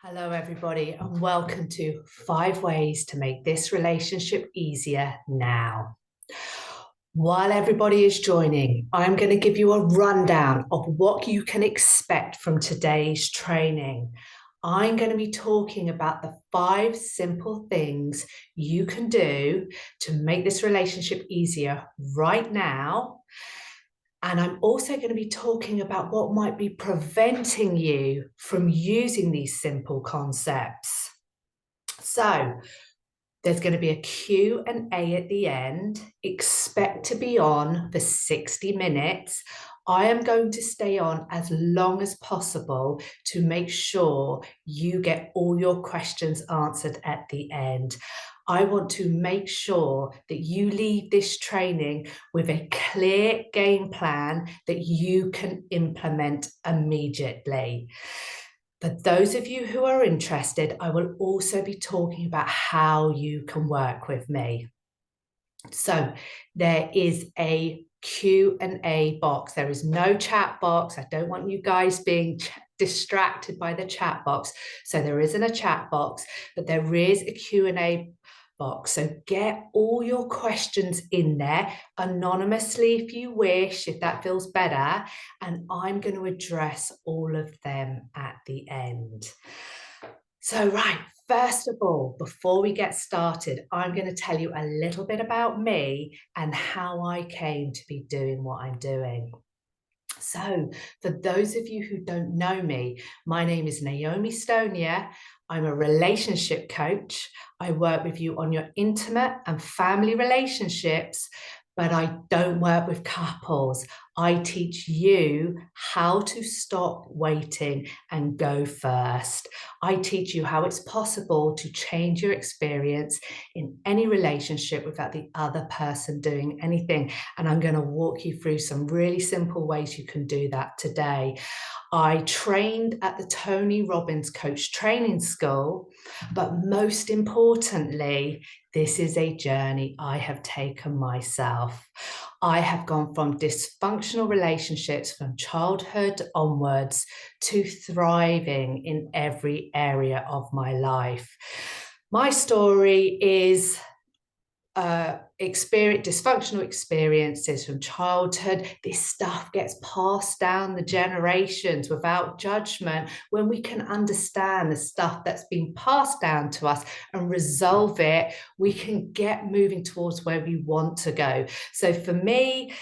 Hello, everybody, and welcome to 5 Ways to Make This Relationship Easier Now. While everybody is joining, I'm going to give you a rundown of what you can expect from today's training. I'm going to be talking about the 5 simple things you can do to make this relationship easier right now. And I'm also going to be talking about what might be preventing you from using these simple concepts. So there's going to be a Q&A at the end. Expect to be on for 60 minutes. I am going to stay on as long as possible to make sure you get all your questions answered at the end. I want to make sure that you leave this training with a clear game plan that you can implement immediately. For those of you who are interested, I will also be talking about how you can work with me. So there is a Q&A box. There is no chat box. I don't want you guys being distracted by the chat box. So there isn't a chat box, but there is a Q&A box. So get all your questions in there anonymously if you wish, if that feels better. And I'm going to address all of them at the end. So, right, first of all, before we get started, I'm going to tell you a little bit about me and how I came to be doing what I'm doing. So, for those of you who don't know me, my name is Naomi Stonier. I'm a relationship coach. I work with you on your intimate and family relationships, but I don't work with couples. I teach you how to stop waiting and go first. I teach you how it's possible to change your experience in any relationship without the other person doing anything. And I'm going to walk you through some really simple ways you can do that today. I trained at the Tony Robbins Coach Training School, but most importantly, this is a journey I have taken myself. I have gone from dysfunctional relationships from childhood onwards to thriving in every area of my life. My story is dysfunctional experiences from childhood. This stuff gets passed down the generations without judgment. When we can understand the stuff that's been passed down to us and resolve it, we can get moving towards where we want to go. So for me,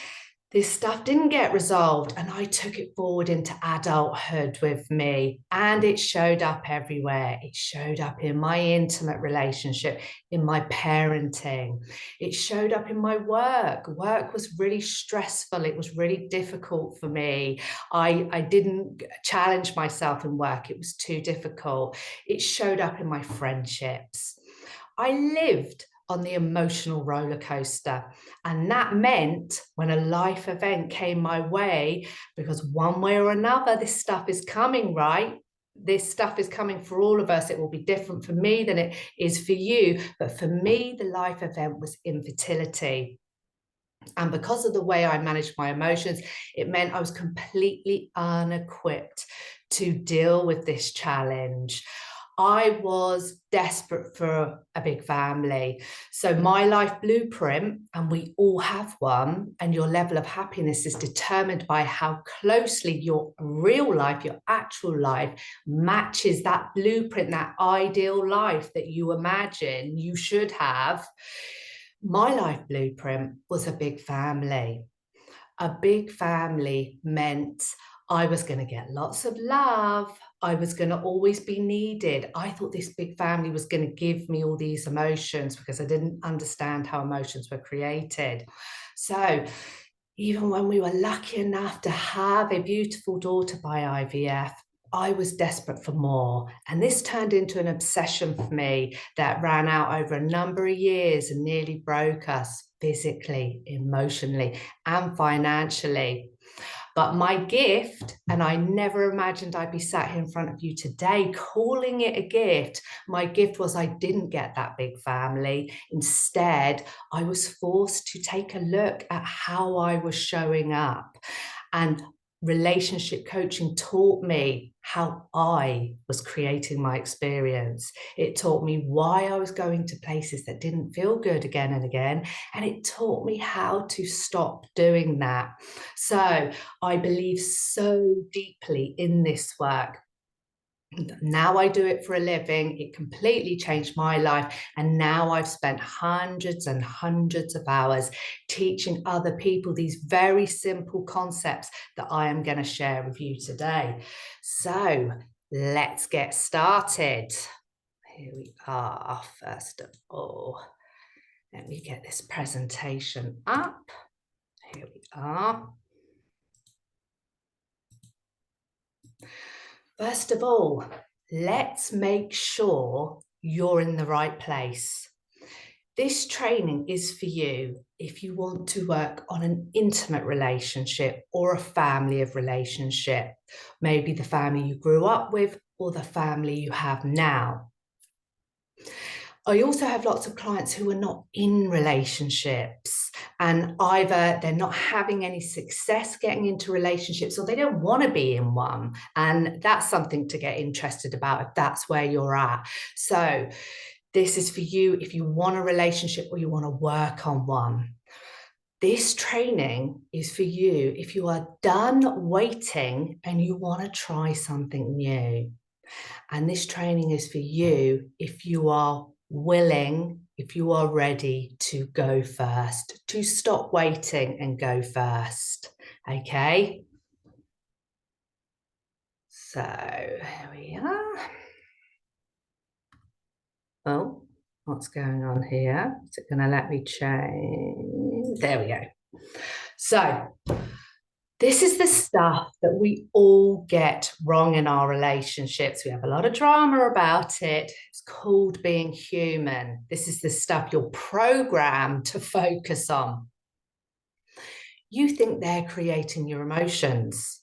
this stuff didn't get resolved, and I took it forward into adulthood with me, and it showed up everywhere. It showed up in my intimate relationship, in my parenting. It showed up in my work. Work was really stressful. It was really difficult for me. I didn't challenge myself in work. It was too difficult. It showed up in my friendships. I lived on the emotional roller coaster. And that meant when a life event came my way, because one way or another, this stuff is coming, right? This stuff is coming for all of us. It will be different for me than it is for you. But for me, the life event was infertility. And because of the way I managed my emotions, it meant I was completely unequipped to deal with this challenge. I was desperate for a big family. So my life blueprint, and we all have one, and your level of happiness is determined by how closely your real life, your actual life, matches that blueprint, that ideal life that you imagine you should have. My life blueprint was a big family. A big family meant I was going to get lots of love. I was going to always be needed. I thought this big family was going to give me all these emotions because I didn't understand how emotions were created. So even when we were lucky enough to have a beautiful daughter by IVF, I was desperate for more. And this turned into an obsession for me that ran out over a number of years and nearly broke us physically, emotionally, and financially. But my gift, and I never imagined I'd be sat here in front of you today calling it a gift. My gift was I didn't get that big family. Instead, I was forced to take a look at how I was showing up. And Relationship coaching taught me how I was creating my experience. It taught me why I was going to places that didn't feel good again and again. And it taught me how to stop doing that. So I believe so deeply in this work. Now I do it for a living. It completely changed my life. And now I've spent hundreds and hundreds of hours teaching other people these very simple concepts that I am going to share with you today. So let's get started. Here we are. First of all, let me get this presentation up. Here we are. First of all, let's make sure you're in the right place. This training is for you if you want to work on an intimate relationship or a family of relationship, maybe the family you grew up with or the family you have now. I also have lots of clients who are not in relationships, and either they're not having any success getting into relationships or they don't want to be in one. And that's something to get interested about if that's where you're at. So this is for you if you want a relationship or you want to work on one. This training is for you if you are done waiting and you want to try something new. And this training is for you if you are willing, if you are ready to go first, to stop waiting and go first. Okay? So here we are. Oh, what's going on here? Is it going to let me change? There we go. So this is the stuff that we all get wrong in our relationships. We have a lot of drama about it. It's called being human. This is the stuff you're programmed to focus on. You think they're creating your emotions.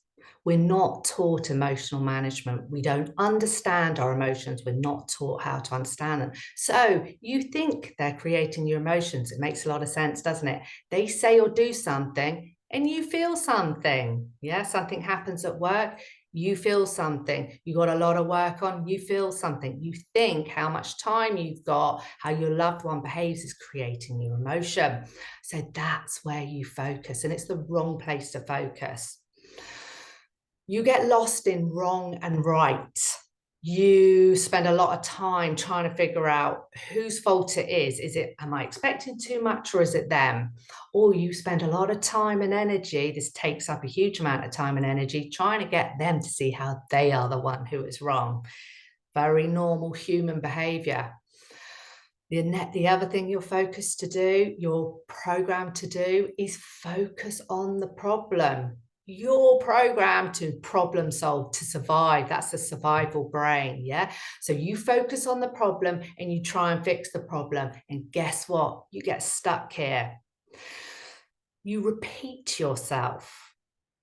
We're not taught emotional management. We don't understand our emotions. We're not taught how to understand them. So you think they're creating your emotions. It makes a lot of sense, doesn't it? They say or do something and you feel something. Yeah, something happens at work, you feel something. You got a lot of work on, you feel something. You think how much time you've got, how your loved one behaves is creating your emotion. So that's where you focus, and it's the wrong place to focus. You get lost in wrong and right. You spend a lot of time trying to figure out whose fault it is. Is it, am I expecting too much or is it them? Or you spend a lot of time and energy, this takes up a huge amount of time and energy, trying to get them to see how they are the one who is wrong. Very normal human behavior. The other thing you're focused to do, you're programmed to do, is focus on the problem. You're programmed to problem solve, to survive. That's the survival brain, yeah? So you focus on the problem and you try and fix the problem. And guess what? You get stuck here. You repeat yourself.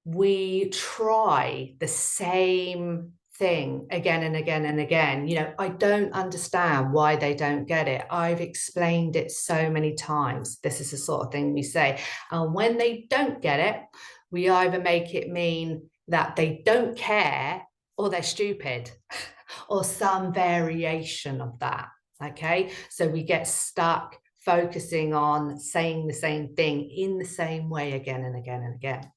We try the same thing again and again and again. You know, I don't understand why they don't get it. I've explained it so many times. This is the sort of thing we say. And when they don't get it, we either make it mean that they don't care or they're stupid or some variation of that. Okay, so we get stuck focusing on saying the same thing in the same way again and again and again.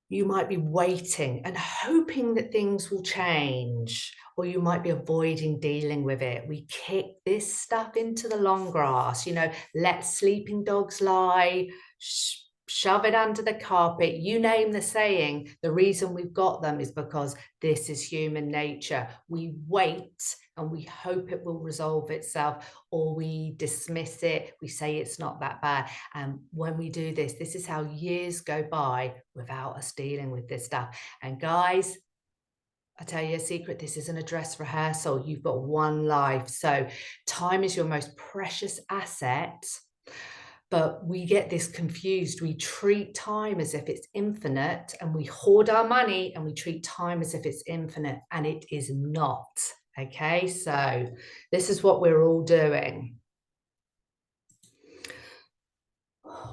You might be waiting and hoping that things will change, or you might be avoiding dealing with it. We kick this stuff into the long grass, you know, let sleeping dogs lie, shove it under the carpet, you name the saying. The reason we've got them is because this is human nature. We wait and we hope it will resolve itself, or we dismiss it. We say it's not that bad. And when we do this, this is how years go by without us dealing with this stuff. And guys, I tell you a secret, this isn't a dress rehearsal. You've got one life. So time is your most precious asset. But we get this confused. We treat time as if it's infinite, and we hoard our money and we treat time as if it's infinite, and it is not. Okay, so this is what we're all doing.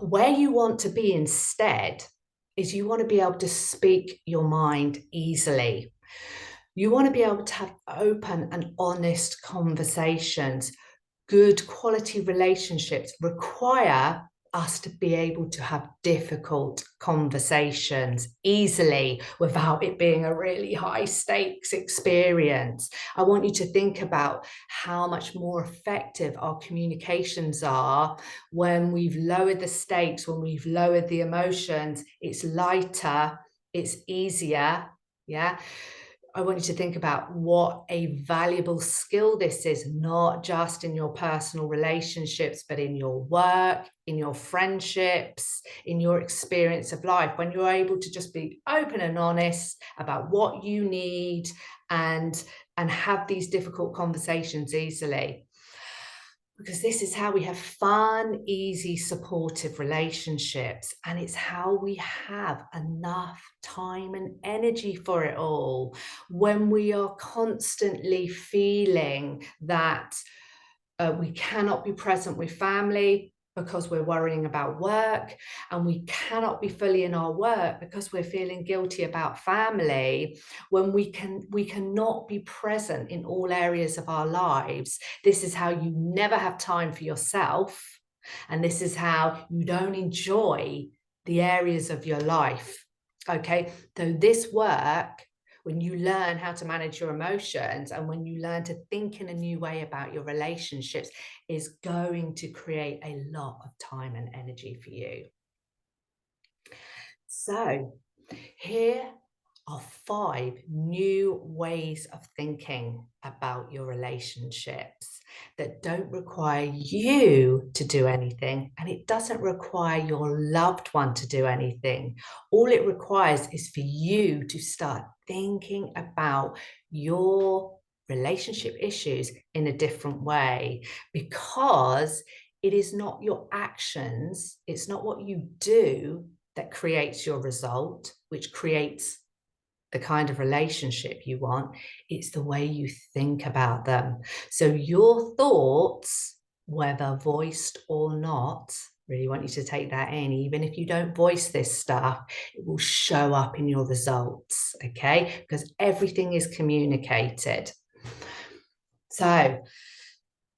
Where you want to be instead is you want to be able to speak your mind easily. You want to be able to have open and honest conversations. Good quality relationships require us to be able to have difficult conversations easily without it being a really high stakes experience. I want you to think about how much more effective our communications are when we've lowered the stakes, when we've lowered the emotions. It's lighter, it's easier. Yeah. I want you to think about what a valuable skill this is, not just in your personal relationships, but in your work, in your friendships, in your experience of life. When you're able to just be open and honest about what you need and have these difficult conversations easily. Because this is how we have fun, easy, supportive relationships. And it's how we have enough time and energy for it all. When we are constantly feeling that we cannot be present with family because we're worrying about work, and we cannot be fully in our work because we're feeling guilty about family, when we cannot be present in all areas of our lives. This is how you never have time for yourself, and this is how you don't enjoy the areas of your life. Okay, so this work, when you learn how to manage your emotions and when you learn to think in a new way about your relationships, is going to create a lot of time and energy for you. So here are 5 new ways of thinking about your relationships that don't require you to do anything, and it doesn't require your loved one to do anything. All it requires is for you to start thinking about your relationship issues in a different way, because it is not your actions, it's not what you do that creates your result, which creates the kind of relationship you want. It's the way you think about them. So your thoughts, whether voiced or not, really want you to take that in. Even if you don't voice this stuff, it will show up in your results, okay? Because everything is communicated. So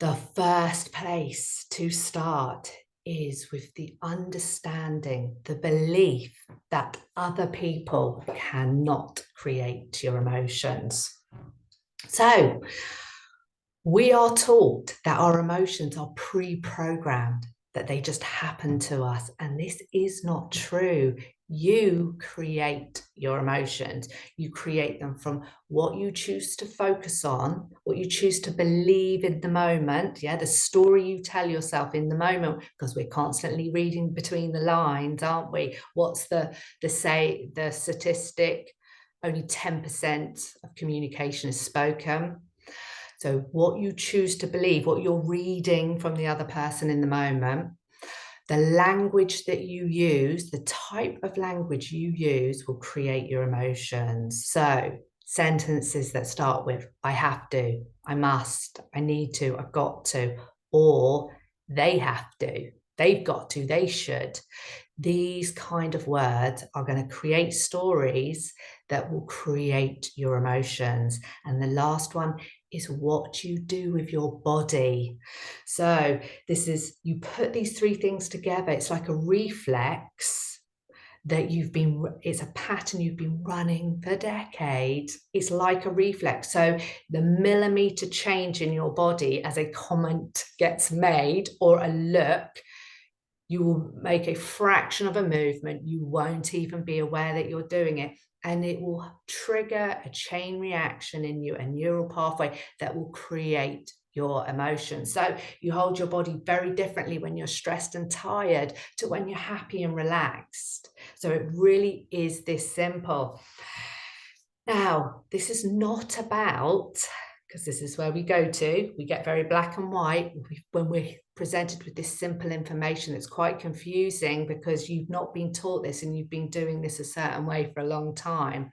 the first place to start is with the understanding, the belief that other people cannot create your emotions. So we are taught that our emotions are pre-programmed, that they just happen to us. And this is not true. You create your emotions. You create them from what you choose to focus on, what you choose to believe in the moment. Yeah, the story you tell yourself in the moment, because we're constantly reading between the lines, aren't we? What's the statistic? Only 10% of communication is spoken. So what you choose to believe, what you're reading from the other person in the moment, the language that you use, the type of language you use will create your emotions. So sentences that start with, I have to, I must, I need to, I've got to, or they have to, they've got to, they should. These kind of words are going to create stories that will create your emotions. And the last one is what you do with your body. So this is, you put these 3 things together. It's like a reflex that it's a pattern you've been running for decades. It's like a reflex. So the millimeter change in your body as a comment gets made or a look, you will make a fraction of a movement. You won't even be aware that you're doing it. And it will trigger a chain reaction in you, a neural pathway that will create your emotions. So you hold your body very differently when you're stressed and tired to when you're happy and relaxed. So it really is this simple. Now, this is not about, because this is where we go to, we get very black and white when we're presented with this simple information. It's quite confusing because you've not been taught this and you've been doing this a certain way for a long time.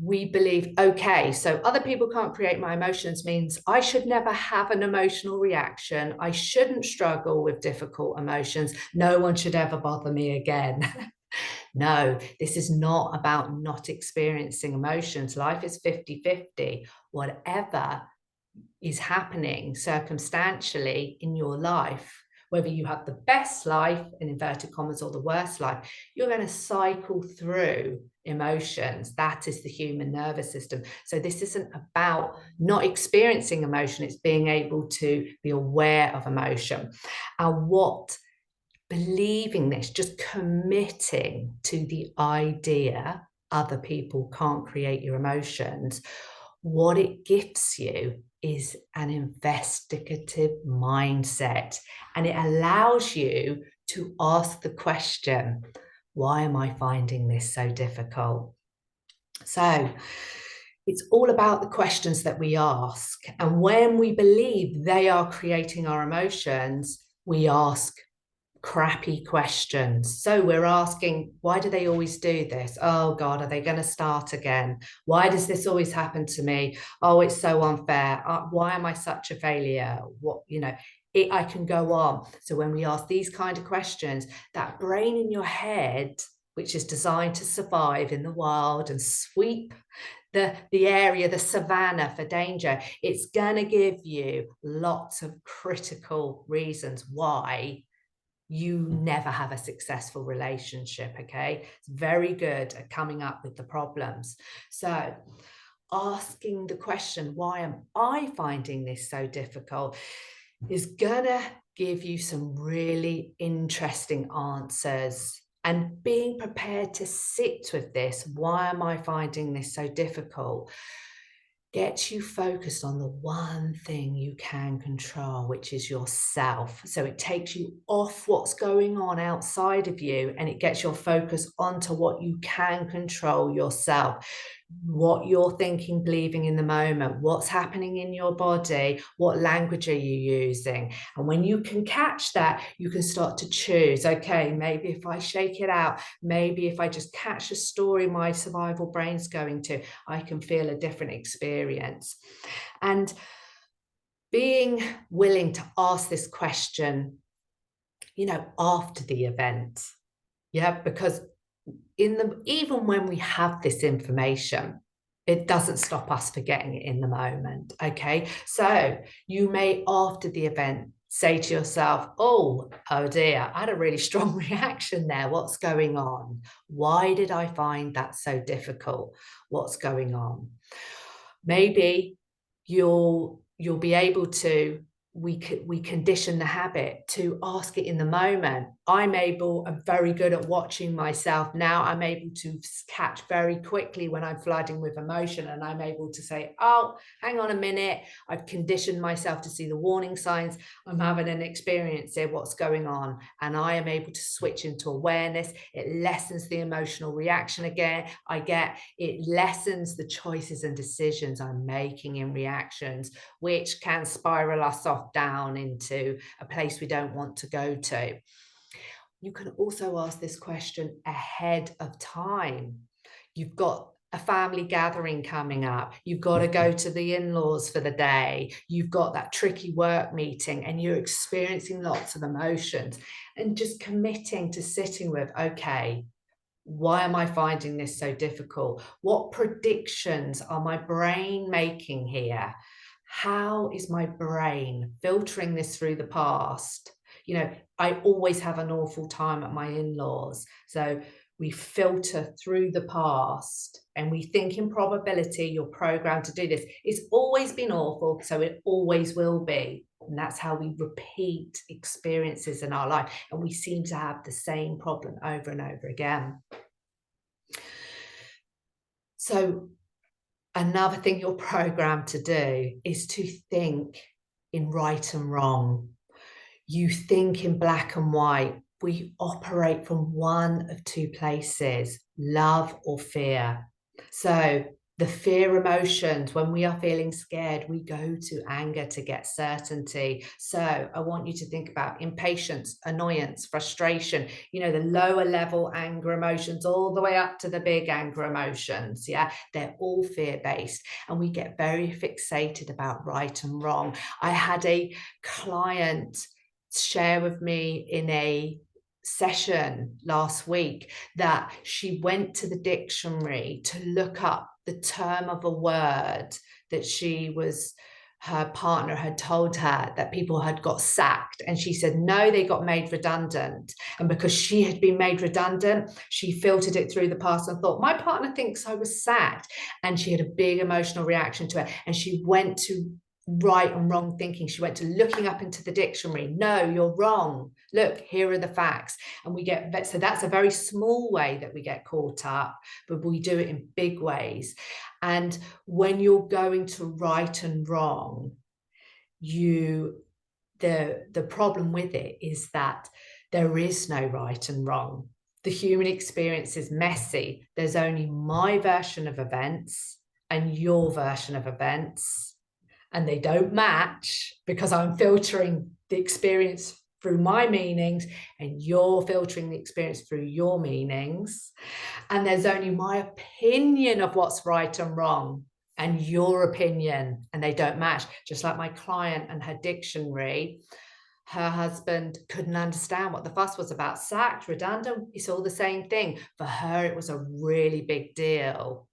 We believe, okay, so other people can't create my emotions means I should never have an emotional reaction. I shouldn't struggle with difficult emotions. No one should ever bother me again. No, this is not about not experiencing emotions. Life is 50-50. Whatever is happening circumstantially in your life, whether you have the best life, in inverted commas, or the worst life, you're going to cycle through emotions. That is the human nervous system. So this isn't about not experiencing emotion, it's being able to be aware of emotion. And what believing this, just committing to the idea other people can't create your emotions, what it gives you is an investigative mindset. And it allows you to ask the question, why am I finding this so difficult? So it's all about the questions that we ask. And when we believe they are creating our emotions, we ask crappy questions. So we're asking, why do they always do this? Oh God, are they going to start again? Why does this always happen to me? Oh, it's so unfair. Why am I such a failure? I can go on. So when we ask these kind of questions, that brain in your head, which is designed to survive in the wild and sweep the area, the savannah for danger, it's going to give you lots of critical reasons why you never have a successful relationship, okay? It's very good at coming up with the problems. So asking the question, why am I finding this so difficult, is gonna give you some really interesting answers. And being prepared to sit with this, why am I finding this so difficult, gets you focused on the one thing you can control, which is yourself. So it takes you off what's going on outside of you and it gets your focus onto what you can control yourself. What you're thinking, believing in the moment, what's happening in your body, what language are you using? And when you can catch that, you can start to choose, okay, maybe if I shake it out, maybe if I just catch a story my survival brain's going to, I can feel a different experience. And being willing to ask this question, after the event, because even when we have this information, it doesn't stop us forgetting it in the moment, okay? So you may, after the event, say to yourself, oh dear, I had a really strong reaction there. What's going on? Why did I find that so difficult? What's going on? Maybe you'll be able to, we condition the habit to ask it in the moment. I'm very good at watching myself now. I'm able to catch very quickly when I'm flooding with emotion, and I'm able to say, oh, hang on a minute. I've conditioned myself to see the warning signs. I'm having an experience here. What's going on? And I am able to switch into awareness. It lessens the emotional reaction it lessens the choices and decisions I'm making in reactions, which can spiral us off down into a place we don't want to go to. You can also ask this question ahead of time. You've got a family gathering coming up. You've got to go to the in-laws for the day. You've got that tricky work meeting and you're experiencing lots of emotions, and just committing to sitting with, okay, why am I finding this so difficult? What predictions are my brain making here? How is my brain filtering this through the past? I always have an awful time at my in-laws. So we filter through the past and we think in probability. You're programmed to do this. It's always been awful, so it always will be. And that's how we repeat experiences in our life. And we seem to have the same problem over and over again. So another thing you're programmed to do is to think in right and wrong. You think in black and white. We operate from one of two places, love or fear. So the fear emotions, when we are feeling scared, we go to anger to get certainty. So I want you to think about impatience, annoyance, frustration, the lower level anger emotions, all the way up to the big anger emotions. Yeah, they're all fear-based, and we get very fixated about right and wrong. I had a client share with me in a session last week that she went to the dictionary to look up the term of a word that her partner had told her that people had got sacked, and she said no, they got made redundant. And because she had been made redundant, she filtered it through the past and thought, my partner thinks I was sacked, and she had a big emotional reaction to it. And she went to right and wrong thinking. She went to looking up into the dictionary. No, you're wrong. Look, here are the facts. And so that's a very small way that we get caught up, but we do it in big ways. And when you're going to right and wrong, the problem with it is that there is no right and wrong. The human experience is messy. There's only my version of events and your version of events, and they don't match because I'm filtering the experience through my meanings and you're filtering the experience through your meanings. And there's only my opinion of what's right and wrong and your opinion, and they don't match. Just like my client and her dictionary, her husband couldn't understand what the fuss was about. Sacked, redundant, it's all the same thing. For her, it was a really big deal.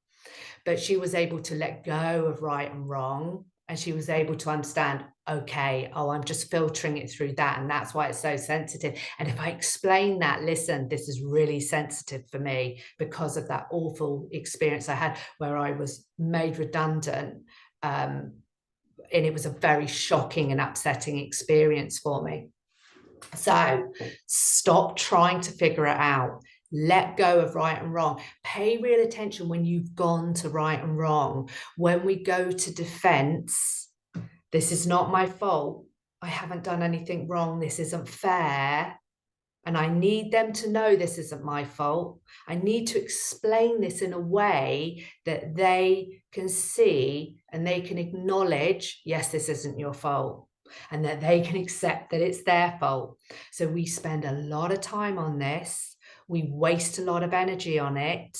But she was able to let go of right and wrong. And she was able to understand, okay, I'm just filtering it through that. And that's why it's so sensitive. And if I explain that, listen, this is really sensitive for me because of that awful experience I had where I was made redundant. And it was a very shocking and upsetting experience for me. So stop trying to figure it out. Let go of right and wrong. Pay real attention when you've gone to right and wrong. When we go to defense, this is not my fault. I haven't done anything wrong. This isn't fair. And I need them to know this isn't my fault. I need to explain this in a way that they can see and they can acknowledge, yes, this isn't your fault, and that they can accept that it's their fault. So we spend a lot of time on this. We waste a lot of energy on it.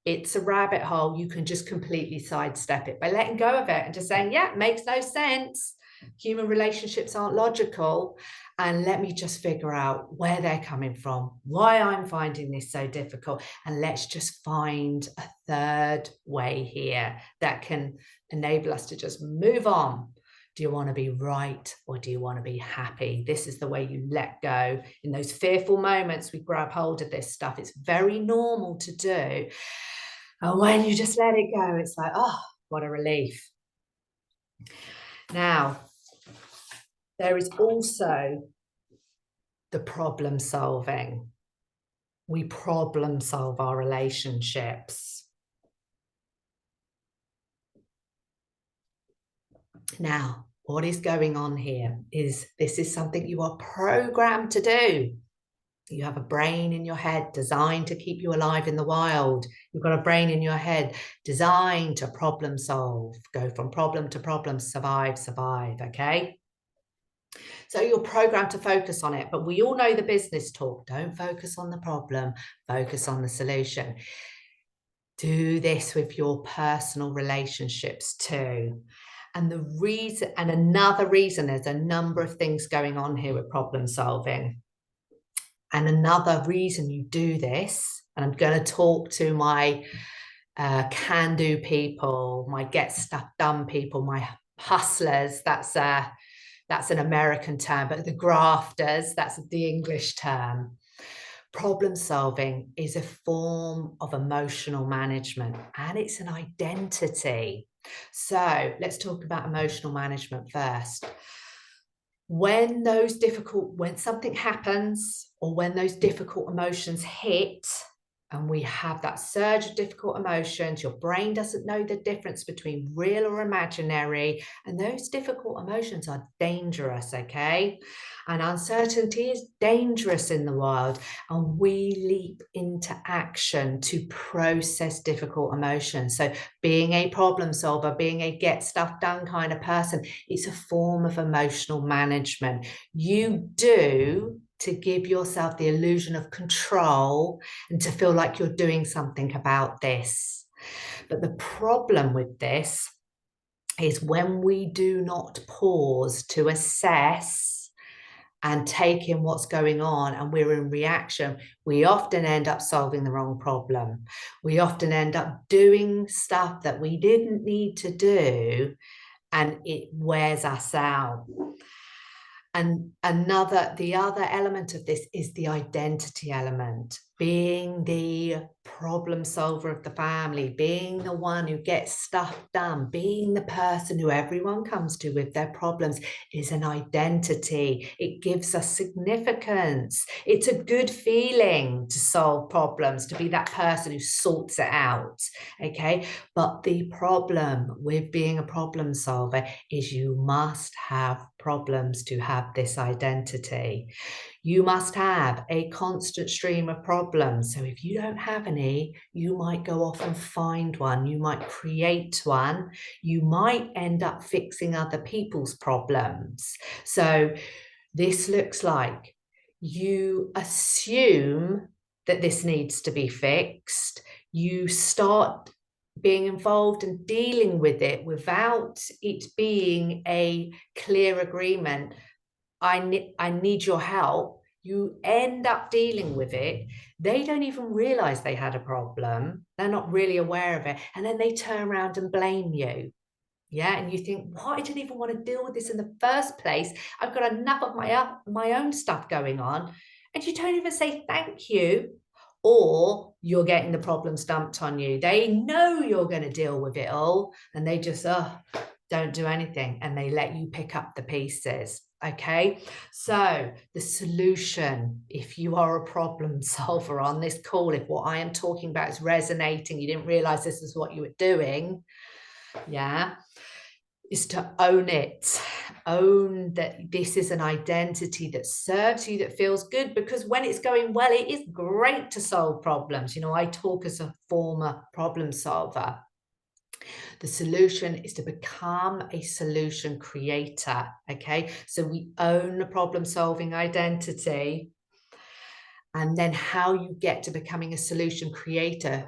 It's a rabbit hole. You can just completely sidestep it by letting go of it and just saying, yeah, it makes no sense. Human relationships aren't logical. And let me just figure out where they're coming from, why I'm finding this so difficult. And let's just find a third way here that can enable us to just move on. Do you want to be right or do you want to be happy? This is the way you let go. In those fearful moments, we grab hold of this stuff. It's very normal to do. And when you just let it go, it's like, oh, what a relief. Now, there is also the problem solving. We problem solve our relationships. Now, what is going on here is this is something you are programmed to do. You have a brain in your head designed to keep you alive in the wild. You've got a brain in your head designed to problem solve, go from problem to problem, survive, okay? So you're programmed to focus on it, but we all know the business talk. Don't focus on the problem, focus on the solution. Do this with your personal relationships too. And another reason, there's a number of things going on here with problem solving. And another reason you do this, and I'm going to talk to my can-do people, my get stuff done people, my hustlers, that's an American term, but the grafters, that's the English term. Problem solving is a form of emotional management and it's an identity. So let's talk about emotional management first. When something happens or when those difficult emotions hit, and we have that surge of difficult emotions, your brain doesn't know the difference between real or imaginary, and those difficult emotions are dangerous, okay? And uncertainty is dangerous in the wild, and we leap into action to process difficult emotions. So being a problem solver, being a get stuff done kind of person, it's a form of emotional management. You do to give yourself the illusion of control and to feel like you're doing something about this. But the problem with this is when we do not pause to assess and take in what's going on, and we're in reaction, we often end up solving the wrong problem. We often end up doing stuff that we didn't need to do, and it wears us out. And the other element of this is the identity element, being the problem solver of the family, being the one who gets stuff done, being the person who everyone comes to with their problems is an identity. It gives us significance. It's a good feeling to solve problems, to be that person who sorts it out, okay? But the problem with being a problem solver is you must have problems to have this identity. You must have a constant stream of problems. So if you don't have any, you might go off and find one. You might create one. You might end up fixing other people's problems. So this looks like you assume that this needs to be fixed. You start being involved and dealing with it without it being a clear agreement. I need your help. You end up dealing with it. They don't even realize they had a problem. They're not really aware of it. And then they turn around and blame you. Yeah, and you think, why? I didn't even want to deal with this in the first place. I've got enough of my own stuff going on. And you don't even say thank you, or you're getting the problems dumped on you. They know you're going to deal with it all, and they just don't do anything, and they let you pick up the pieces. Okay, so the solution, if you are a problem solver on this call, if what I am talking about is resonating, you didn't realize this is what you were doing, yeah, is to own it. Own that this is an identity that serves you, that feels good, because when it's going well, it is great to solve problems. You know, I talk as a former problem solver. The solution is to become a solution creator, okay? So we own the problem-solving identity, and then how you get to becoming a solution creator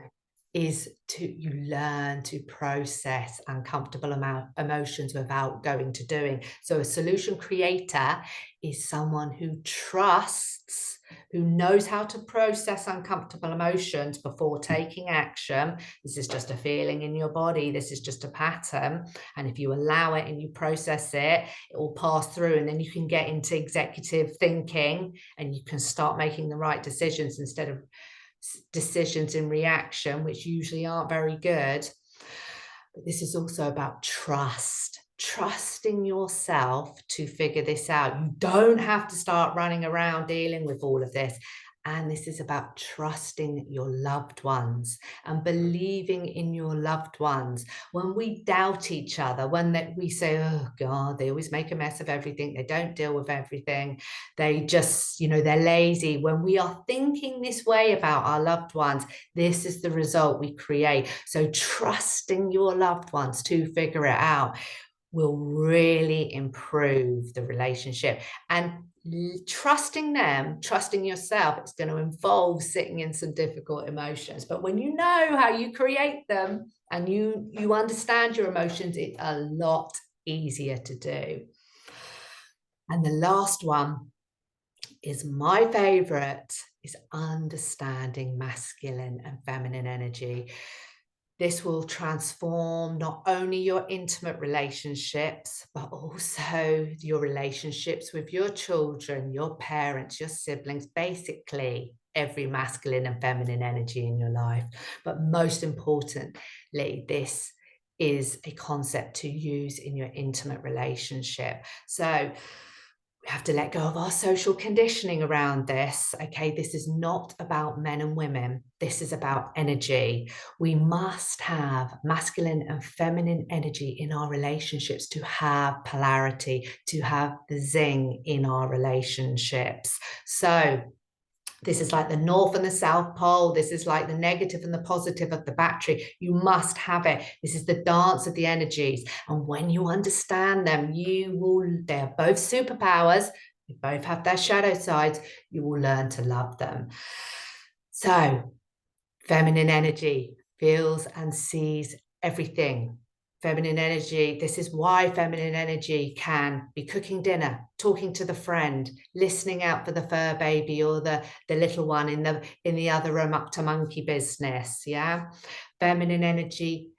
is you learn to process uncomfortable emotions without going to doing. So a solution creator is someone who trusts, who knows how to process uncomfortable emotions before taking action. This is just a feeling in your body. This is just a pattern. And if you allow it and you process it, it will pass through, and then you can get into executive thinking, and you can start making the right decisions instead of decisions in reaction, which usually aren't very good. But this is also about trusting yourself to figure this out. You don't have to start running around dealing with all of this. And this is about trusting your loved ones and believing in your loved ones. When we doubt each other, when we say, oh God, they always make a mess of everything, they don't deal with everything, they just, you know, they're lazy. When we are thinking this way about our loved ones, this is the result we create. So trusting your loved ones to figure it out will really improve the relationship. And trusting them, trusting yourself, it's going to involve sitting in some difficult emotions. But when you know how you create them and you understand your emotions, it's a lot easier to do. And the last one is my favorite, is understanding masculine and feminine energy. This will transform not only your intimate relationships, but also your relationships with your children, your parents, your siblings, basically every masculine and feminine energy in your life. But most importantly, this is a concept to use in your intimate relationship. So we have to let go of our social conditioning around this. Okay, this is not about men and women. This is about energy. We must have masculine and feminine energy in our relationships to have polarity, to have the zing in our relationships. So this is like the North and the South Pole. This is like the negative and the positive of the battery. You must have it. This is the dance of the energies. And when you understand them, they're both superpowers. They both have their shadow sides. You will learn to love them. So feminine energy feels and sees everything. Feminine energy, this is why feminine energy can be cooking dinner, talking to the friend, listening out for the fur baby or the little one in the other room up to monkey business. Yeah. Feminine energy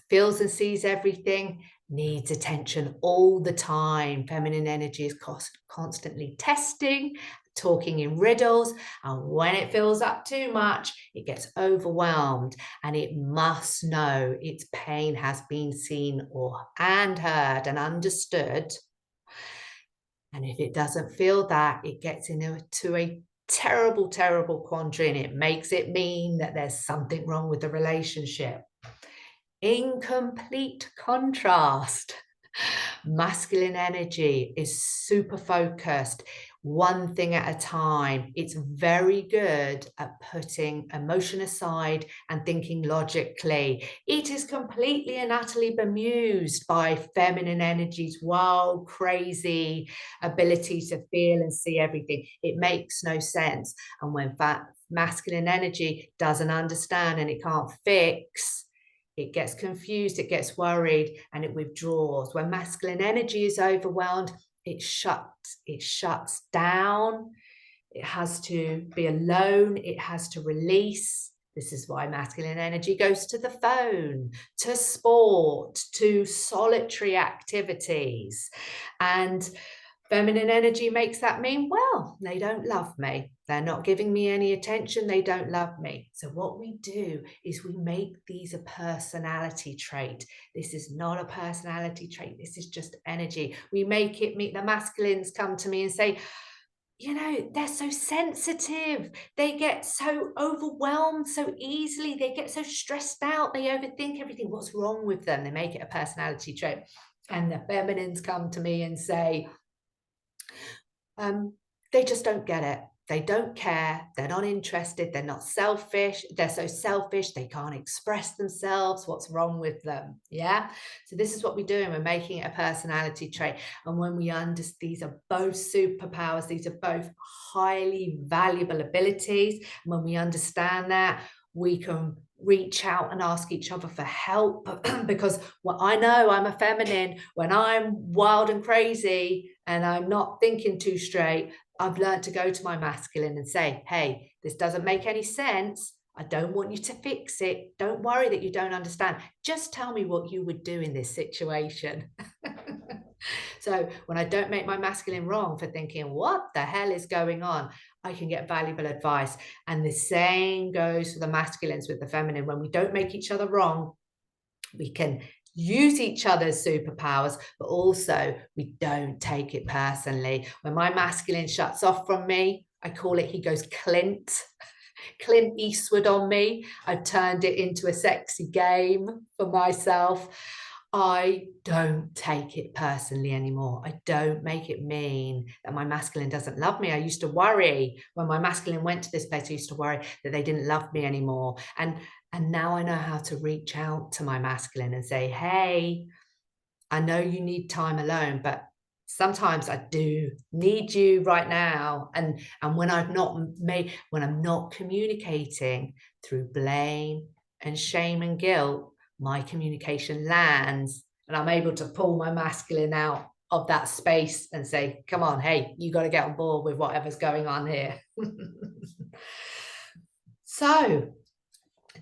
feels and sees everything, needs attention all the time. Feminine energy is constantly testing, talking in riddles, and when it fills up too much, it gets overwhelmed and it must know its pain has been seen and heard and understood. And if it doesn't feel that, it gets into a terrible, terrible quandary, and it makes it mean that there's something wrong with the relationship. In complete contrast, masculine energy is super focused, one thing at a time. It's very good at putting emotion aside and thinking logically. It is completely and utterly bemused by feminine energy's wild, crazy ability to feel and see everything. It makes no sense. And when masculine energy doesn't understand and it can't fix, it gets confused, it gets worried, and it withdraws. When masculine energy is overwhelmed, it shuts down. It has to be alone. It has to release. This is why masculine energy goes to the phone, to sport, to solitary activities. And feminine energy makes that mean, well, they don't love me. They're not giving me any attention. They don't love me. So what we do is we make these a personality trait. This is not a personality trait. This is just energy. We make it meet the masculines come to me and say, you know, they're so sensitive. They get so overwhelmed so easily. They get so stressed out. They overthink everything. What's wrong with them? They make it a personality trait. And the feminines come to me and say, they just don't get it. They don't care. They're not interested. They're not selfish. They're so selfish. They can't express themselves. What's wrong with them? Yeah. So this is what we do, and we're making it a personality trait. And when we understand, these are both superpowers. These are both highly valuable abilities. And when we understand that, we can reach out and ask each other for help because I know I'm a feminine. When I'm wild and crazy and I'm not thinking too straight, I've learned to go to my masculine and say, hey, this doesn't make any sense. I don't want you to fix it. Don't worry that you don't understand. Just tell me what you would do in this situation. So when I don't make my masculine wrong for thinking, what the hell is going on? I can get valuable advice. And the same goes for the masculines with the feminine. When we don't make each other wrong, we can use each other's superpowers, but also we don't take it personally. When my masculine shuts off from me, I call it, he goes Clint Eastwood on me. I've turned it into a sexy game for myself. I don't take it personally anymore. I don't make it mean that my masculine doesn't love me. I used to worry when my masculine went to this place, I used to worry that they didn't love me anymore. And now I know how to reach out to my masculine and say, hey, I know you need time alone, but sometimes I do need you right now. And when I'm not communicating through blame and shame and guilt, my communication lands and I'm able to pull my masculine out of that space and say, come on, hey, you got to get on board with whatever's going on here. So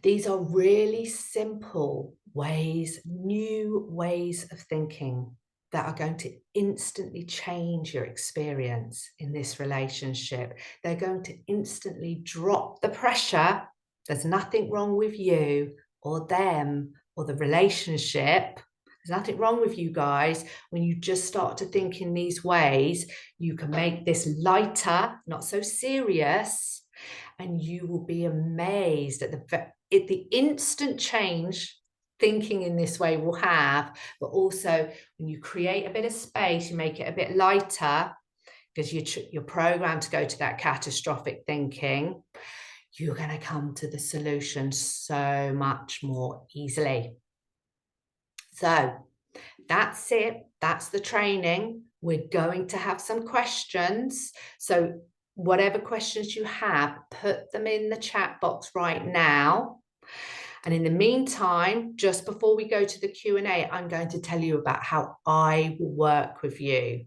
these are really simple ways, new ways of thinking that are going to instantly change your experience in this relationship. They're going to instantly drop the pressure. There's nothing wrong with you or them or the relationship. There's nothing wrong with you guys. When you just start to think in these ways, you can make this lighter, not so serious, and you will be amazed at the instant change thinking in this way will have, but also when you create a bit of space, you make it a bit lighter because you're programmed to go to that catastrophic thinking, you're going to come to the solution so much more easily. So that's it. That's the training. We're going to have some questions. So whatever questions you have, put them in the chat box right now. And in the meantime, just before we go to the Q&A, I'm going to tell you about how I will work with you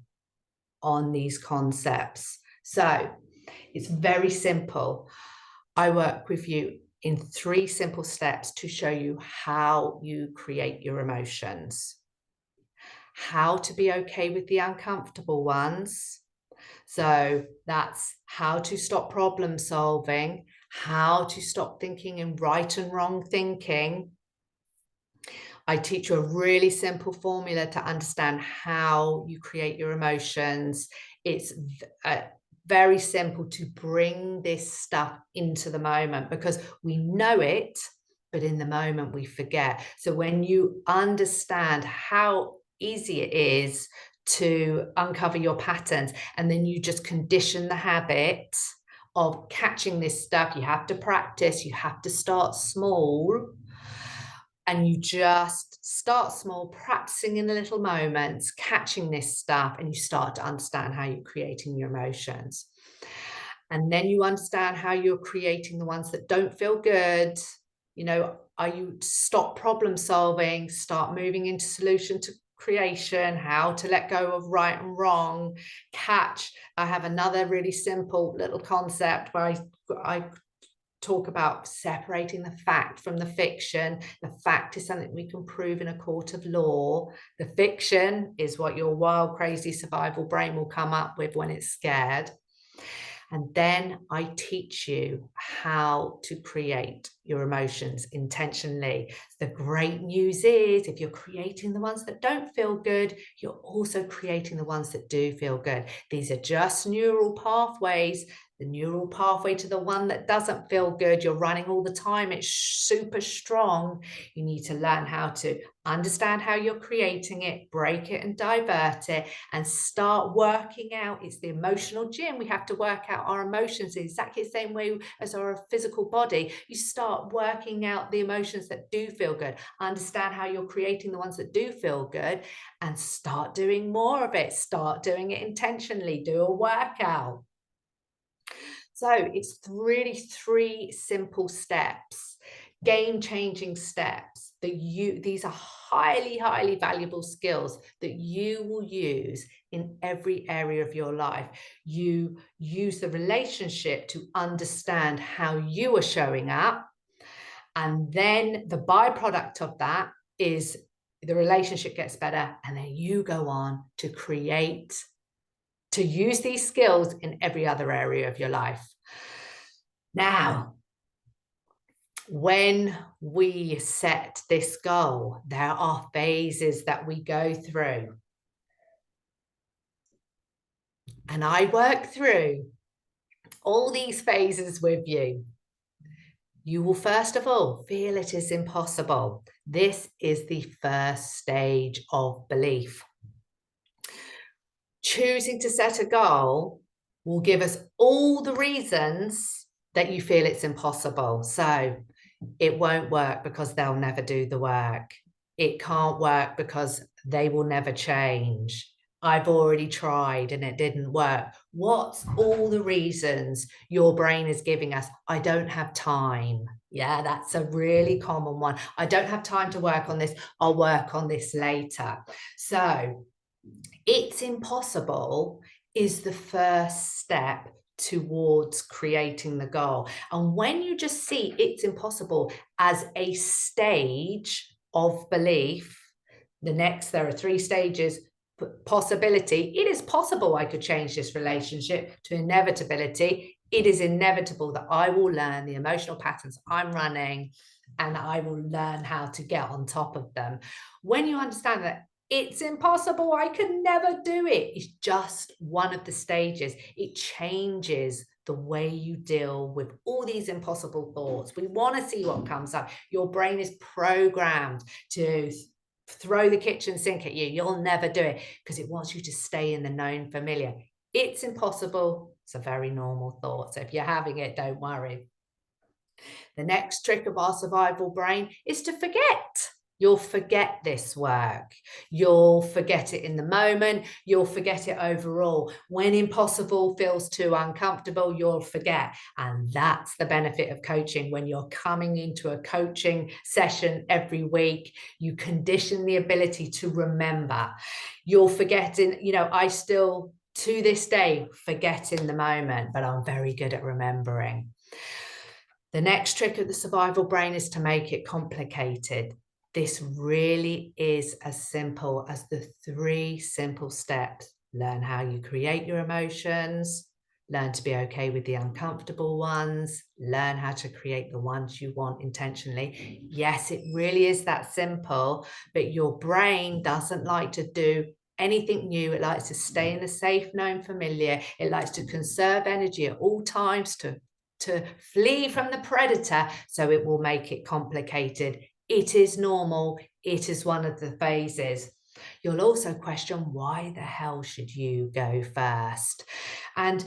on these concepts. So it's very simple. I work with you in 3 simple steps to show you how you create your emotions, how to be okay with the uncomfortable ones. So that's how to stop problem solving, how to stop thinking in right and wrong thinking. I teach you a really simple formula to understand how you create your emotions. It's very simple to bring this stuff into the moment, because we know it, but in the moment we forget. So when you understand how easy it is to uncover your patterns, and then you just condition the habit of catching this stuff, you have to practice, you have to start small. And you just start small, practicing in the little moments, catching this stuff, and you start to understand how you're creating your emotions. And then you understand how you're creating the ones that don't feel good. You know, are you stop problem solving, start moving into solution to creation, how to let go of right and wrong, catch. I have another really simple little concept where I talk about separating the fact from the fiction. The fact is something we can prove in a court of law. The fiction is what your wild, crazy survival brain will come up with when it's scared. And then I teach you how to create your emotions intentionally. The great news is, if you're creating the ones that don't feel good, you're also creating the ones that do feel good. These are just neural pathways. The neural pathway to the one that doesn't feel good, you're running all the time, it's super strong. You need to learn how to understand how you're creating it, break it and divert it, and start working out. It's the emotional gym. We have to work out our emotions in exactly the same way as our physical body. You start working out the emotions that do feel good, understand how you're creating the ones that do feel good, and start doing more of it. Start doing it intentionally. Do a workout. So it's really 3 simple steps, game-changing steps that these are highly, highly valuable skills that you will use in every area of your life. You use the relationship to understand how you are showing up. And then the byproduct of that is the relationship gets better. And then you go on to use these skills in every other area of your life. Now, when we set this goal, there are phases that we go through. And I work through all these phases with you. You will first of all feel it is impossible. This is the first stage of belief. Choosing to set a goal will give us all the reasons that you feel it's impossible. So it won't work because they'll never do the work. It can't work because they will never change. I've already tried and it didn't work. What's all the reasons your brain is giving us? I don't have time. Yeah, that's a really common one. I don't have time to work on this. I'll work on this later. So it's impossible is the first step towards creating the goal. And when you just see it's impossible as a stage of belief, there are 3 stages. Possibility, it is possible I could change this relationship, to inevitability, it is inevitable that I will learn the emotional patterns I'm running and I will learn how to get on top of them. When you understand that it's impossible, I can never do it, it's just one of the stages. It changes the way you deal with all these impossible thoughts. We want to see what comes up. Your brain is programmed to throw the kitchen sink at you. You'll never do it because it wants you to stay in the known familiar. It's impossible. It's a very normal thought. So if you're having it, don't worry. The next trick of our survival brain is to forget. You'll forget this work. You'll forget it in the moment. You'll forget it overall. When impossible feels too uncomfortable, you'll forget. And that's the benefit of coaching. When you're coming into a coaching session every week, you condition the ability to remember. You'll forget I still, to this day, forget in the moment, but I'm very good at remembering. The next trick of the survival brain is to make it complicated. This really is as simple as the 3 simple steps. Learn how you create your emotions, learn to be okay with the uncomfortable ones, learn how to create the ones you want intentionally. Yes, it really is that simple, but your brain doesn't like to do anything new. It likes to stay in the safe, known, familiar. It likes to conserve energy at all times, to flee from the predator, so it will make it complicated. It is normal. It is one of the phases. You'll also question, why the hell should you go first? And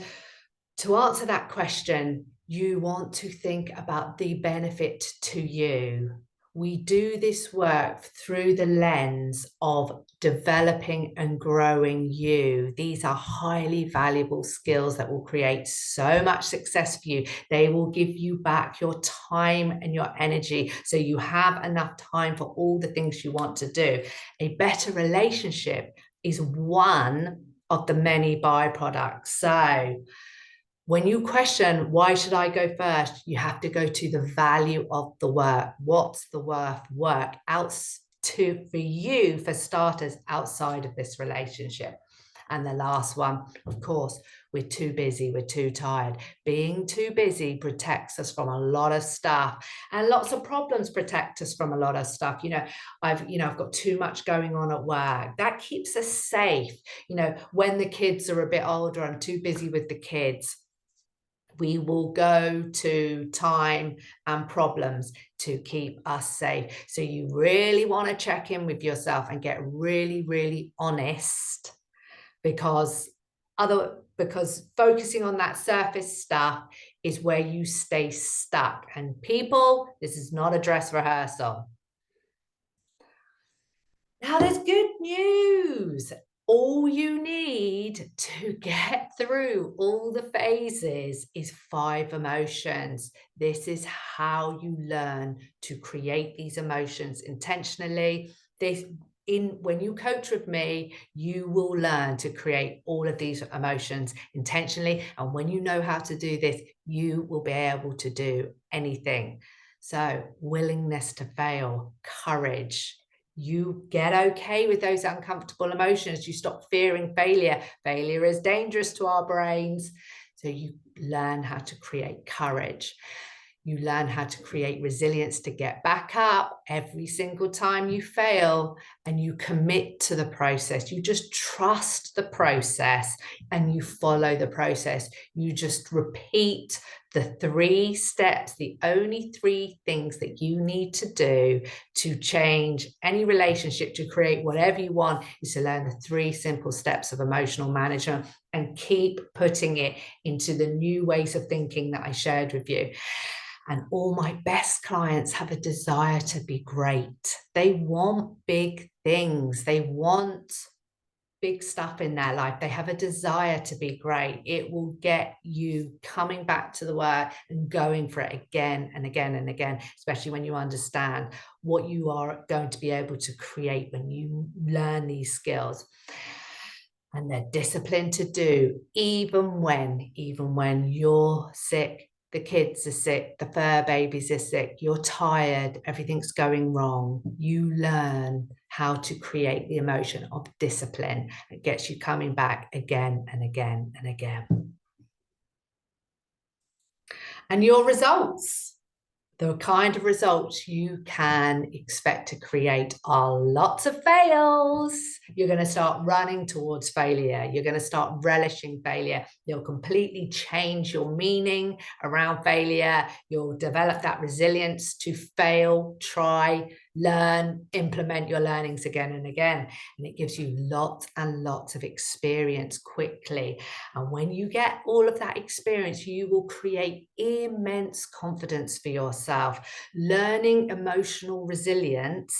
to answer that question, you want to think about the benefit to you. We do this work through the lens of developing and growing you. These are highly valuable skills that will create so much success for you. They will give you back your time and your energy, so you have enough time for all the things you want to do. A better relationship is one of the many byproducts. So when you question, why should I go first? You have to go to the value of the work. What's the work for you, for starters, outside of this relationship? And the last one, of course, we're too busy, we're too tired. Being too busy protects us from a lot of stuff, and lots of problems protect us from a lot of stuff. I've got too much going on at work. That keeps us safe. When the kids are a bit older, I'm too busy with the kids. We will go to time and problems to keep us safe. So you really want to check in with yourself and get really, really honest, because focusing on that surface stuff is where you stay stuck. And people, this is not a dress rehearsal. Now, there's good news. All you need to get through all the phases is 5 emotions. This is how you learn to create these emotions intentionally. When you coach with me, you will learn to create all of these emotions intentionally. And when you know how to do this, you will be able to do anything. So, willingness to fail, courage. You get okay with those uncomfortable emotions. You stop fearing failure. Failure is dangerous to our brains. So you learn how to create courage. You learn how to create resilience to get back up every single time you fail, and you commit to the process. You just trust the process and you follow the process. You just repeat the 3 steps, the only 3 things that you need to do to change any relationship, to create whatever you want, is to learn the 3 simple steps of emotional management and keep putting it into the new ways of thinking that I shared with you. And all my best clients have a desire to be great. They want big things. They want big stuff in their life. They have a desire to be great. It will get you coming back to the work and going for it again and again and again, especially when you understand what you are going to be able to create when you learn these skills. And they're disciplined to do, even when you're sick, the kids are sick, the fur babies are sick, you're tired, everything's going wrong. You learn how to create the emotion of discipline. It gets you coming back again and again and again. And your results, the kind of results you can expect to create, are lots of fails. You're going to start running towards failure. You're going to start relishing failure. You'll completely change your meaning around failure. You'll develop that resilience to fail, try, learn, implement your learnings again and again. And it gives you lots and lots of experience quickly. And when you get all of that experience, you will create immense confidence for yourself. Learning emotional resilience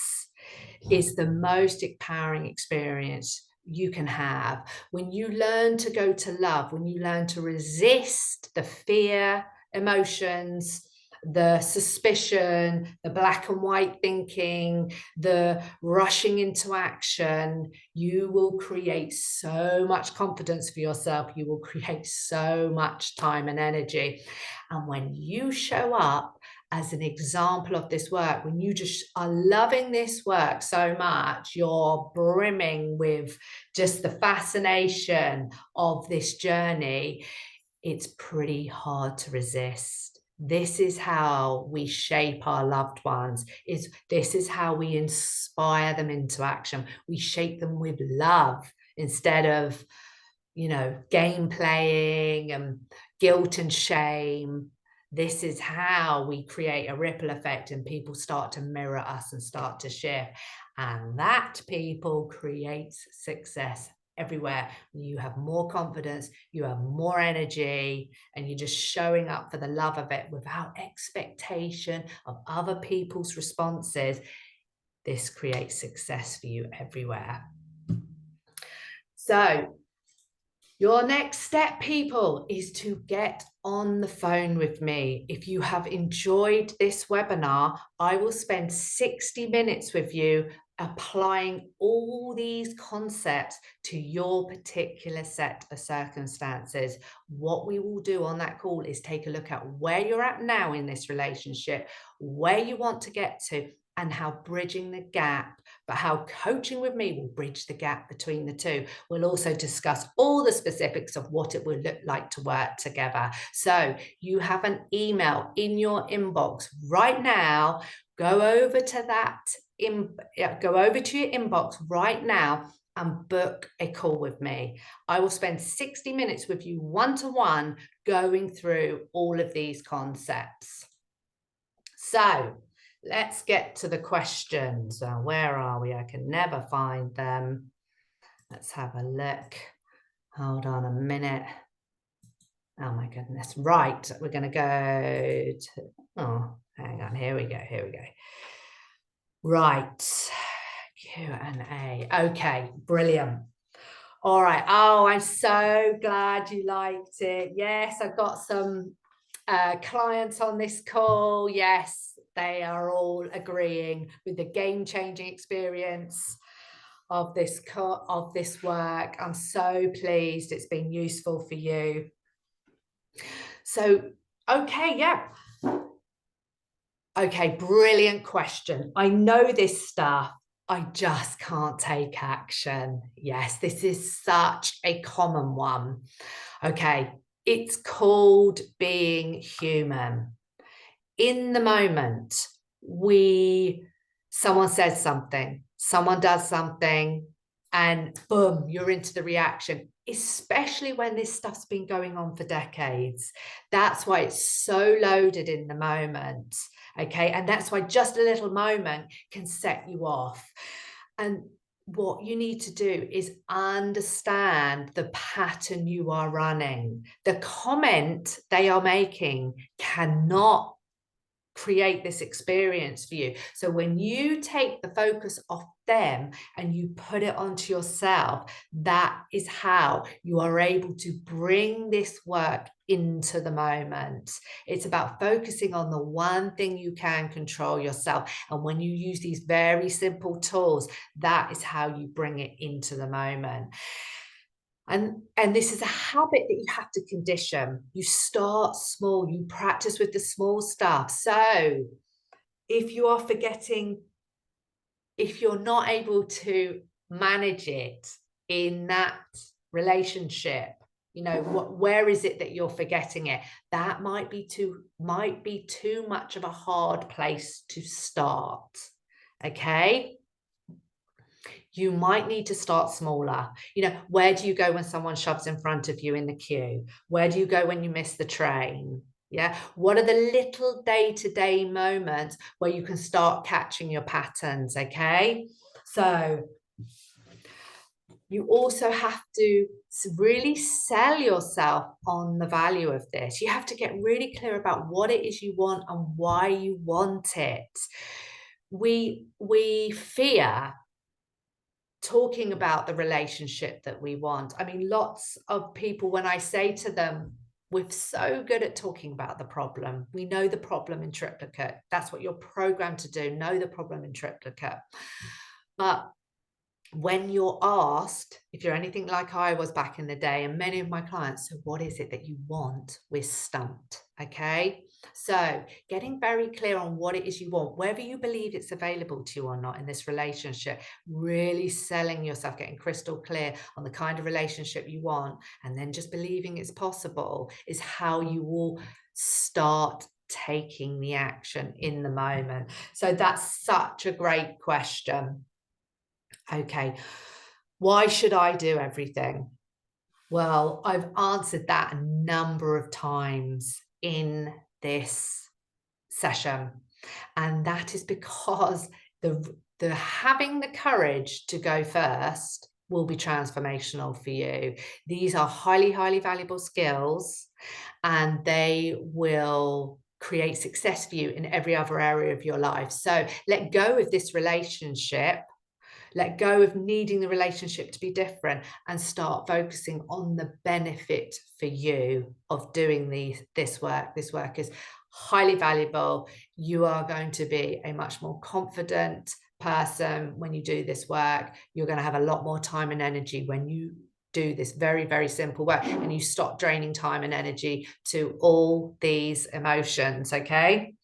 is the most empowering experience you can have. When you learn to go to love, when you learn to resist the fear, emotions, the suspicion, the black and white thinking, the rushing into action, you will create so much confidence for yourself. You will create so much time and energy. And when you show up as an example of this work, when you just are loving this work so much, you're brimming with just the fascination of this journey, it's pretty hard to resist. This is how we shape our loved ones. This is how we inspire them into action. We shape them with love instead of, game playing and guilt and shame. This is how we create a ripple effect and people start to mirror us and start to shift. And that, people, creates success everywhere. You have more confidence, you have more energy, and you're just showing up for the love of it without expectation of other people's responses. This creates success for you everywhere. So your next step, people, is to get on the phone with me. If you have enjoyed this webinar, I will spend 60 minutes with you applying all these concepts to your particular set of circumstances. What we will do on that call is take a look at where you're at now in this relationship, where you want to get to, and how bridging the gap, but how coaching with me will bridge the gap between the two. We'll also discuss all the specifics of what it will look like to work together. So you have an email in your inbox right now. Go over to your inbox right now and book a call with me. I will spend 60 minutes with you one-to-one going through all of these concepts. So let's get to the questions. Where are we? I can never find them. Let's have a look. Hold on a minute. Oh my goodness. Right. We're going to go to, hang on. Here we go. Right. Q&A. Okay. Brilliant. All right. Oh, I'm so glad you liked it. Yes, I've got some clients on this call. Yes, they are all agreeing with the game-changing experience of this work. I'm so pleased it's been useful for you. So, okay, yeah. Okay, brilliant question. I know this stuff. I just can't take action. Yes, this is such a common one. Okay, it's called being human. In the moment, someone says something, someone does something, and boom, you're into the reaction, especially when this stuff's been going on for decades. That's why it's so loaded in the moment, okay? And that's why just a little moment can set you off. And what you need to do is understand the pattern you are running. The comment they are making cannot create this experience for you. So when you take the focus off them and you put it onto yourself, that is how you are able to bring this work into the moment. It's about focusing on the one thing you can control yourself. And when you use these very simple tools, that is how you bring it into the moment. And this is a habit that you have to condition. You start small, you practice with the small stuff. So if you are forgetting, if you're not able to manage it in that relationship, where is it that you're forgetting it? That might be too much of a hard place to start. Okay. You might need to start smaller. Where do you go when someone shoves in front of you in the queue? Where do you go when you miss the train? Yeah. What are the little day-to-day moments where you can start catching your patterns? Okay. So you also have to really sell yourself on the value of this. You have to get really clear about what it is you want and why you want it. we fear talking about the relationship that we want. I mean, lots of people, when I say to them, we're so good at talking about the problem. We know the problem in triplicate. That's what you're programmed to do, know the problem in triplicate. But when you're asked, if you're anything like I was back in the day, and many of my clients, so what is it that you want? We're stumped, okay? So getting very clear on what it is you want, whether you believe it's available to you or not in this relationship, really selling yourself, getting crystal clear on the kind of relationship you want, and then just believing it's possible is how you will start taking the action in the moment. So that's such a great question. Okay, why should I do everything? Well, I've answered that a number of times in this session, and that is because the having the courage to go first will be transformational for you. These are highly, highly valuable skills, and they will create success for you in every other area of your life. So let go of this relationship. Let go of needing the relationship to be different and start focusing on the benefit for you of doing this work. This work is highly valuable. You are going to be a much more confident person when you do this work. You're going to have a lot more time and energy when you do this very, very simple work and you stop draining time and energy to all these emotions, okay?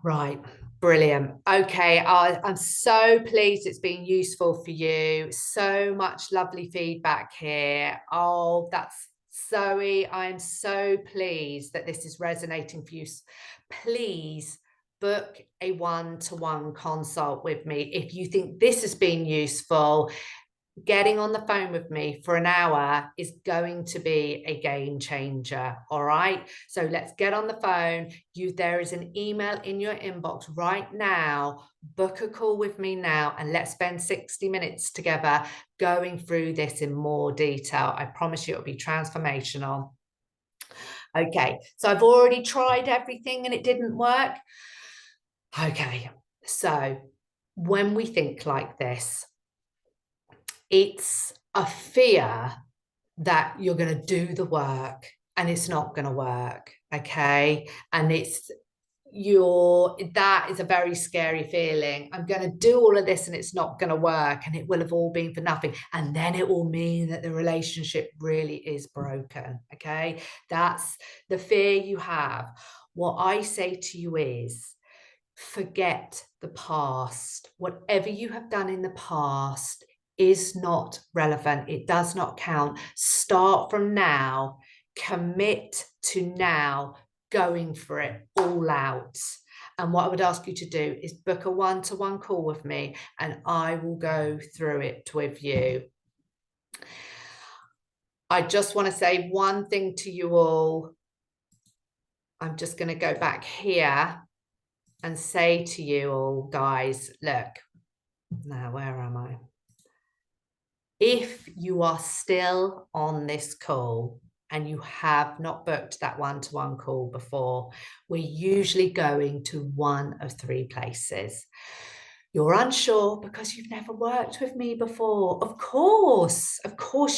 Right. Brilliant. Okay. I'm so pleased it's been useful for you. So much lovely feedback here. Oh, that's Zoe. I'm so pleased that this is resonating for you. Please book a one-to-one consult with me. If you think this has been useful, getting on the phone with me for an hour is going to be a game changer. All right. So let's get on the phone. There is an email in your inbox right now. Book a call with me now and let's spend 60 minutes together going through this in more detail. I promise you it'll be transformational. Okay. So I've already tried everything and it didn't work. Okay. So when we think like this, it's a fear that you're going to do the work and it's not going to work, okay? And that is a very scary feeling. I'm going to do all of this and it's not going to work and it will have all been for nothing. And then it will mean that the relationship really is broken, okay? That's the fear you have. What I say to you is, forget the past. Whatever you have done in the past is not relevant. It does not count. Start from now. Commit to now going for it all out. And what I would ask you to do is book a one-to-one call with me and I will go through it with you. I just want to say one thing to you all. I'm just going to go back here and say to you all, guys, look, now where am I? If you are still on this call and you have not booked that one-to-one call before, we're usually going to one of three places. You're unsure because you've never worked with me before. Of course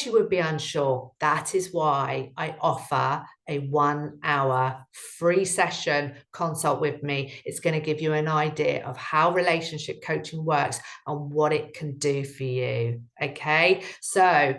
you would be unsure. That is why I offer a 1 hour free session consult with me. It's going to give you an idea of how relationship coaching works and what it can do for you. Okay, so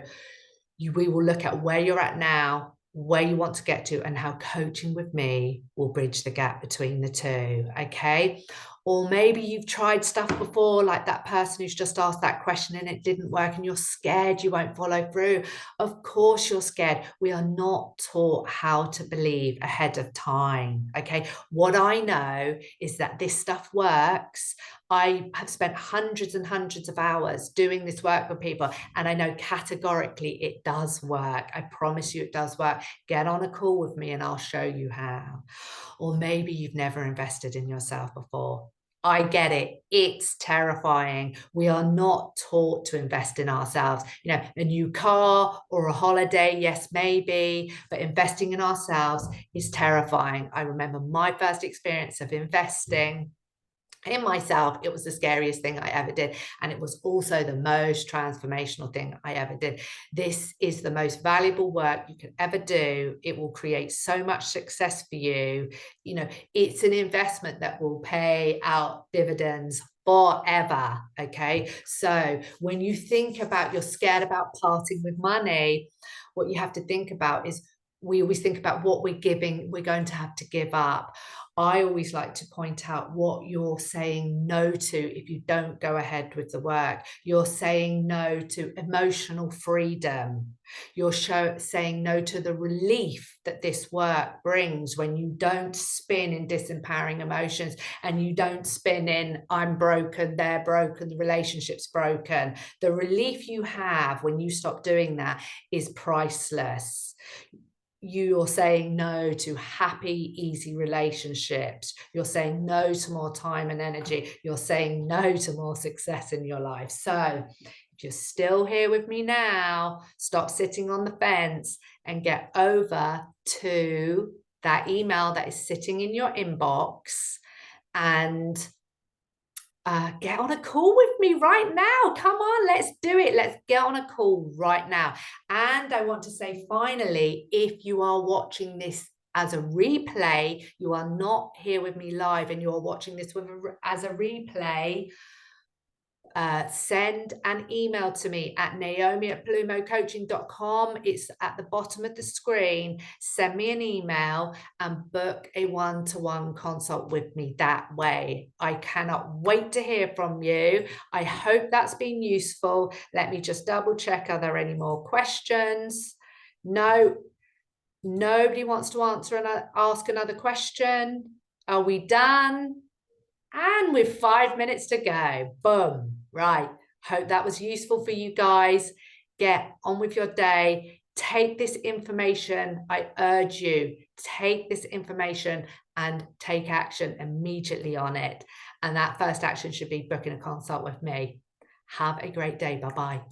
we will look at where you're at now, where you want to get to, and how coaching with me will bridge the gap between the two. Okay. Or maybe you've tried stuff before, like that person who's just asked that question and it didn't work and you're scared you won't follow through. Of course you're scared. We are not taught how to believe ahead of time. Okay. What I know is that this stuff works. I have spent hundreds and hundreds of hours doing this work with people, and I know categorically it does work. I promise you it does work. Get on a call with me and I'll show you how. Or maybe you've never invested in yourself before. I get it. It's terrifying. We are not taught to invest in ourselves. You know, a new car or a holiday, yes, maybe, but investing in ourselves is terrifying. I remember my first experience of investing in myself, it was the scariest thing I ever did. And it was also the most transformational thing I ever did. This is the most valuable work you can ever do. It will create so much success for you. You know, it's an investment that will pay out dividends forever. Okay. So when you think about, you're scared about parting with money, what you have to think about is, we always think about what we're giving, we're going to have to give up. I always like to point out what you're saying no to if you don't go ahead with the work. You're saying no to emotional freedom. You're saying no to the relief that this work brings when you don't spin in disempowering emotions, and you don't spin in, I'm broken, they're broken, the relationship's broken. The relief you have when you stop doing that is priceless. You're saying no to happy, easy relationships. You're saying no to more time and energy. You're saying no to more success in your life. So if you're still here with me now, stop sitting on the fence and get over to that email that is sitting in your inbox and get on a call with me right now. Come on, let's do it. Let's get on a call right now. And I want to say, finally, if you are watching this as a replay, you are not here with me live and you're watching this as a replay, send an email to me at naomi@bluemocoaching.com. It's at the bottom of the screen. Send me an email and book a one-to-one consult with me that way. I cannot wait to hear from you. I hope that's been useful. Let me just double check. Are there any more questions? No, nobody wants to ask another question. Are we done? And with 5 minutes to go, boom. Right. Hope that was useful for you guys. Get on with your day. Take this information. I urge you, take this information and take action immediately on it. And that first action should be booking a consult with me. Have a great day. Bye-bye.